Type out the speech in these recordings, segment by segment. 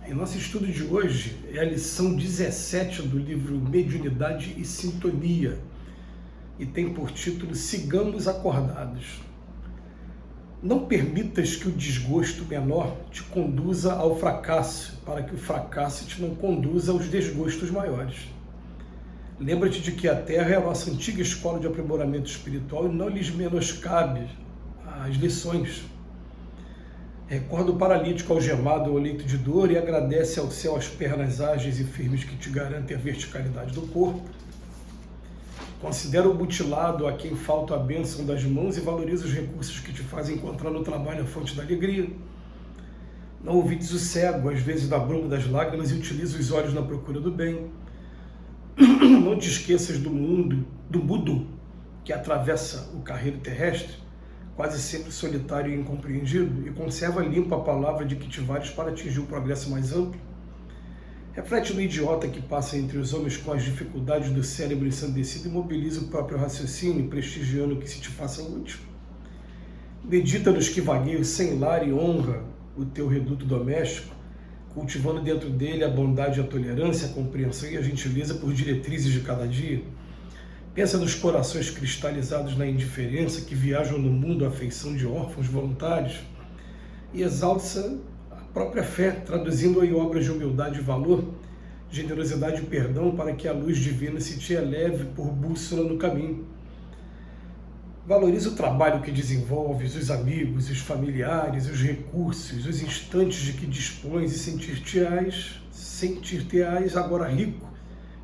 E nosso estudo de hoje é a lição 17 do livro Mediunidade e Sintonia e tem por título Sigamos Acordados. Não permitas que o desgosto menor te conduza ao fracasso, para que o fracasso te não conduza aos desgostos maiores. Lembra-te de que a Terra é a nossa antiga escola de aprimoramento espiritual e não lhes menoscabe as lições. Recorda o paralítico algemado ao leito de dor e agradece ao céu as pernas ágeis e firmes que te garantem a verticalidade do corpo. Considera o mutilado a quem falta a bênção das mãos e valoriza os recursos que te fazem encontrar no trabalho a fonte da alegria. Não ouvides o cego, às vezes da bruma das lágrimas, e utiliza os olhos na procura do bem. Não te esqueças do mundo que atravessa o carreiro terrestre, quase sempre solitário e incompreendido, e conserva limpa a palavra de que te vales para atingir o progresso mais amplo. Reflete no idiota que passa entre os homens com as dificuldades do cérebro ensandecido e mobiliza o próprio raciocínio, prestigiando o que se te faça útil. Medita nos que vagueiam sem lar e honra o teu reduto doméstico, cultivando dentro dele a bondade, a tolerância, a compreensão e a gentileza por diretrizes de cada dia. Pensa nos corações cristalizados na indiferença que viajam no mundo à afeição de órfãos voluntários e exalça a própria fé, traduzindo-a em obras de humildade e valor, generosidade e perdão para que a luz divina se te eleve por bússola no caminho. Valoriza o trabalho que desenvolves, os amigos, os familiares, os recursos, os instantes de que dispões e sentir-te-ás agora rico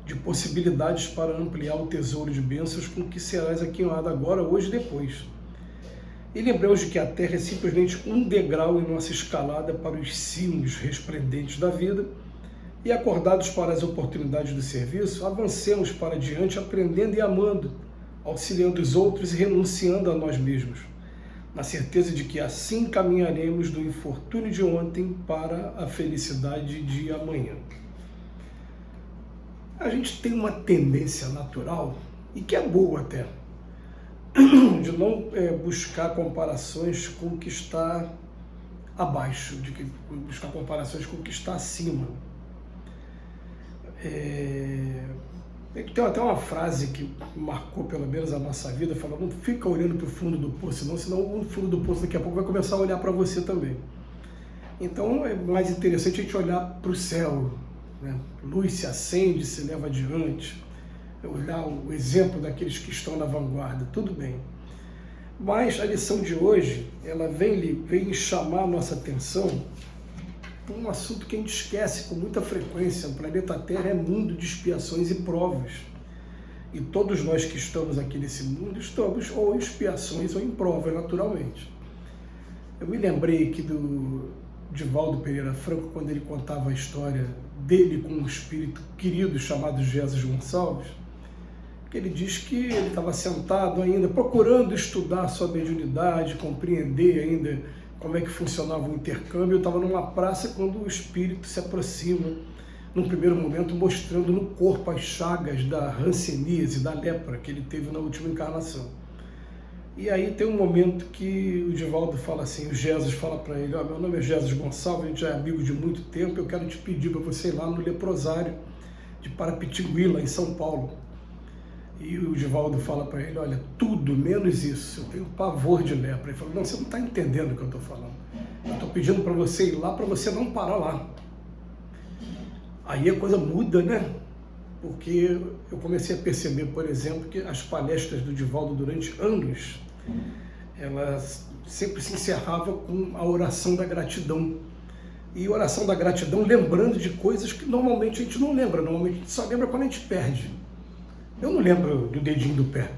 de possibilidades para ampliar o tesouro de bênçãos com que serás aquinhoado agora, hoje e depois. E lembramos de que a Terra é simplesmente um degrau em nossa escalada para os cimos resplendentes da vida, e acordados para as oportunidades do serviço, avancemos para diante aprendendo e amando, auxiliando os outros e renunciando a nós mesmos, na certeza de que assim caminharemos do infortúnio de ontem para a felicidade de amanhã. A gente tem uma tendência natural, e que é boa até, de não buscar comparações com o que está abaixo, de buscar comparações com o que está acima. Tem até uma frase que marcou pelo menos a nossa vida, falando: não fica olhando para o fundo do poço, senão o fundo do poço daqui a pouco vai começar a olhar para você também. Então é mais interessante a gente olhar para o céu, né? Luz se acende, se leva adiante, olhar o exemplo daqueles que estão na vanguarda, tudo bem. Mas a lição de hoje, ela vem chamar a nossa atenção para um assunto que a gente esquece com muita frequência. O planeta Terra é mundo de expiações e provas. E todos nós que estamos aqui nesse mundo estamos ou em expiações ou em provas, naturalmente. Eu me lembrei aqui do Divaldo Pereira Franco, quando ele contava a história dele com um espírito querido chamado Jesus Gonçalves, que ele diz que ele estava sentado ainda, procurando estudar sua mediunidade, compreender ainda como é que funcionava o intercâmbio. Eu estava numa praça quando o espírito se aproxima, num primeiro momento mostrando no corpo as chagas da hanseníase, da lepra que ele teve na última encarnação. E aí tem um momento que o Divaldo fala assim, o Jesus fala para ele: meu nome é Jesus Gonçalves, a gente já é amigo de muito tempo, eu quero te pedir para você ir lá no leprosário de Parapitingui, lá em São Paulo. E o Divaldo fala para ele: olha, tudo menos isso, eu tenho pavor de lepra. Ele falou: não, você não está entendendo o que eu estou falando. Eu estou pedindo para você ir lá, para você não parar lá. Aí a coisa muda, né? Porque eu comecei a perceber, por exemplo, que as palestras do Divaldo durante anos, elas sempre se encerravam com a oração da gratidão. E oração da gratidão lembrando de coisas que normalmente a gente não lembra, normalmente a gente só lembra quando a gente perde. Eu não lembro do dedinho do pé,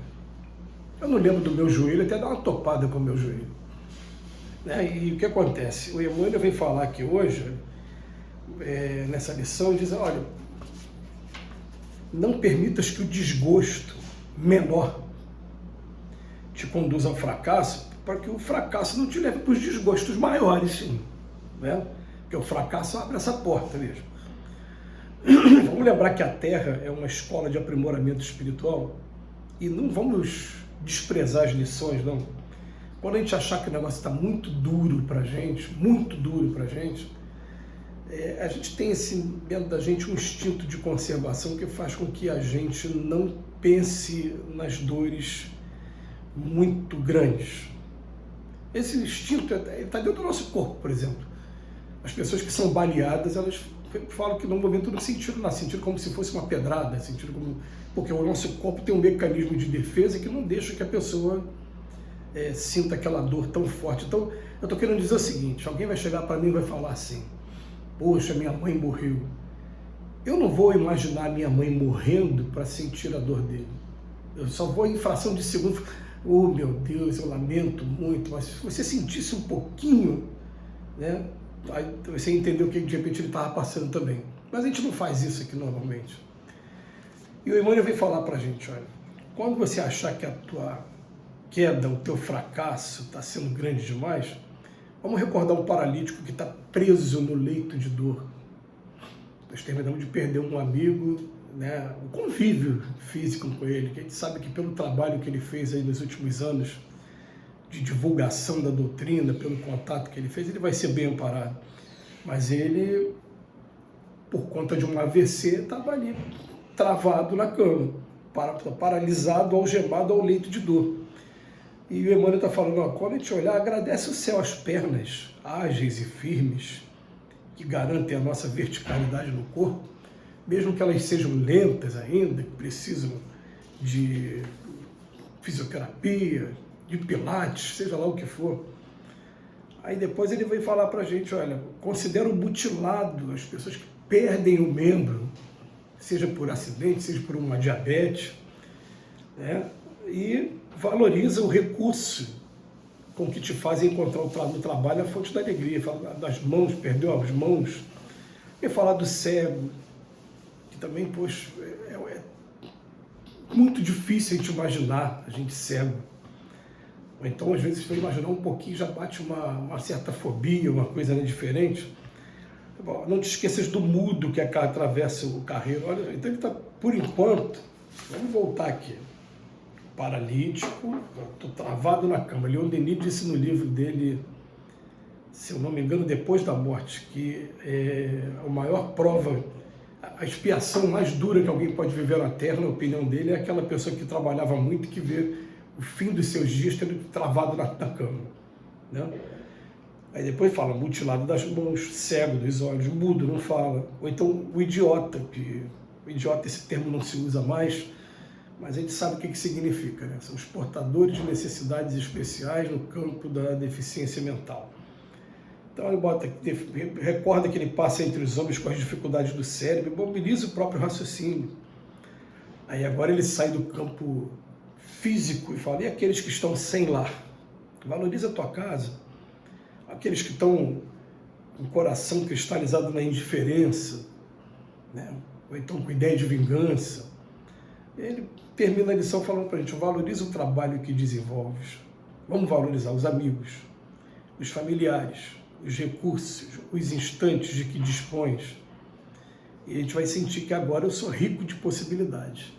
eu não lembro do meu joelho, até dar uma topada com o meu joelho. E o que acontece? O Emmanuel vem falar aqui hoje, nessa lição, diz: olha, não permitas que o desgosto menor te conduza ao fracasso, para que o fracasso não te leve para os desgostos maiores, sim, né? Porque o fracasso abre essa porta mesmo. Vamos lembrar que a Terra é uma escola de aprimoramento espiritual e não vamos desprezar as lições, não. Quando a gente achar que o negócio está muito duro para a gente, A gente tem dentro da gente um instinto de conservação que faz com que a gente não pense nas dores muito grandes. Esse instinto está dentro do nosso corpo, por exemplo. As pessoas que são baleadas, elas falam que no momento não sentiram nada, sentiram como se fosse uma pedrada, porque o nosso corpo tem um mecanismo de defesa que não deixa que a pessoa sinta aquela dor tão forte. Então, eu estou querendo dizer o seguinte, alguém vai chegar para mim e vai falar assim, poxa, minha mãe morreu. Eu não vou imaginar minha mãe morrendo para sentir a dor dele. Eu só vou em fração de segundo, oh meu Deus, eu lamento muito, mas se você sentisse um pouquinho, né, aí você entendeu o que de repente ele estava passando também. Mas a gente não faz isso aqui normalmente. E o Emmanuel vem falar para a gente, olha, quando você achar que a tua queda, o teu fracasso está sendo grande demais, vamos recordar um paralítico que está preso no leito de dor. Nós terminamos de perder um amigo, né, um convívio físico com ele, que a gente sabe que pelo trabalho que ele fez aí nos últimos anos, de divulgação da doutrina, pelo contato que ele fez, ele vai ser bem amparado. Mas ele, por conta de um AVC, estava ali travado na cama, paralisado, algemado ao leito de dor. E o Emmanuel está falando, ó, quando a gente olhar, agradece o céu às pernas ágeis e firmes, que garantem a nossa verticalidade no corpo, mesmo que elas sejam lentas ainda, que precisam de fisioterapia, de pilates, seja lá o que for. Aí depois ele vai falar para a gente, olha, considera o mutilado as pessoas que perdem o membro, seja por acidente, seja por uma diabetes, né? E valoriza o recurso com que te fazem encontrar no trabalho a fonte da alegria. Fala das mãos, perdeu as mãos. E falar do cego, que também, poxa, é muito difícil a gente imaginar a gente cego. Ou então, às vezes, se for imaginar um pouquinho, já bate uma certa fobia, uma coisa, né, diferente. Bom, não te esqueças do mudo que atravessa o carreiro. Olha, então ele está, por enquanto, vamos voltar aqui. Paralítico, estou travado na cama. Leon Denis disse no livro dele, se eu não me engano, Depois da Morte, que a maior prova, a expiação mais dura que alguém pode viver na Terra, na opinião dele, é aquela pessoa que trabalhava muito e que vê o fim dos seus dias tendo travado na cama, né? Aí depois fala mutilado das mãos, cego dos olhos, mudo, não fala. Ou então o idiota, esse termo não se usa mais, mas a gente sabe o que significa, né? São os portadores de necessidades especiais no campo da deficiência mental. Então ele bota, recorda que ele passa entre os homens com as dificuldades do cérebro, mobiliza o próprio raciocínio. Aí agora ele sai do campo físico e fala, e aqueles que estão sem lar? Valoriza a tua casa. Aqueles que estão com o coração cristalizado na indiferença, né? Ou então com ideia de vingança. Ele termina a lição falando para a gente, valoriza o trabalho que desenvolves. Vamos valorizar os amigos, os familiares, os recursos, os instantes de que dispões. E a gente vai sentir que agora eu sou rico de possibilidades.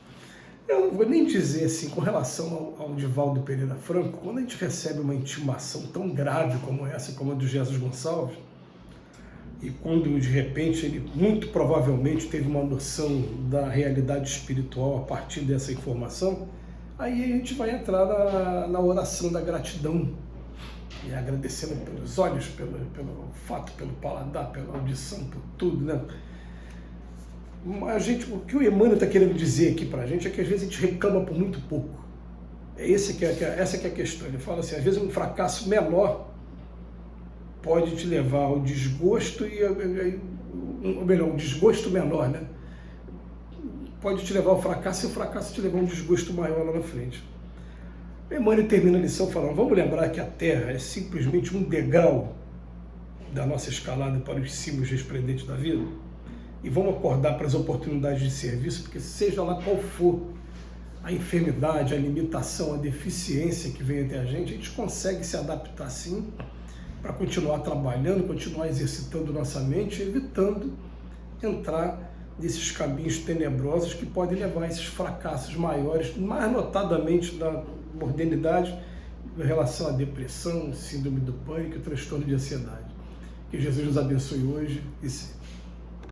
Eu não vou nem dizer assim, com relação ao Divaldo Pereira Franco, quando a gente recebe uma intimação tão grave como essa, como a do Jesus Gonçalves, e quando de repente ele muito provavelmente teve uma noção da realidade espiritual a partir dessa informação, aí a gente vai entrar na oração da gratidão, e agradecendo pelos olhos, pelo fato, pelo paladar, pela audição, por tudo, né? O que o Emmanuel está querendo dizer aqui para a gente é que às vezes a gente reclama por muito pouco. Essa que é a questão. Ele fala assim, às vezes um fracasso menor pode te levar ao desgosto ou melhor, um desgosto menor, né? Pode te levar ao fracasso e o fracasso te levar a um desgosto maior lá na frente. O Emmanuel termina a lição falando, vamos lembrar que a Terra é simplesmente um degrau da nossa escalada para os cimos resplendentes da vida. E vamos acordar para as oportunidades de serviço, porque seja lá qual for a enfermidade, a limitação, a deficiência que vem até a gente consegue se adaptar sim para continuar trabalhando, continuar exercitando nossa mente, evitando entrar nesses caminhos tenebrosos que podem levar a esses fracassos maiores, mais notadamente na modernidade, em relação à depressão, síndrome do pânico e transtorno de ansiedade. Que Que Jesus nos abençoe hoje e sempre.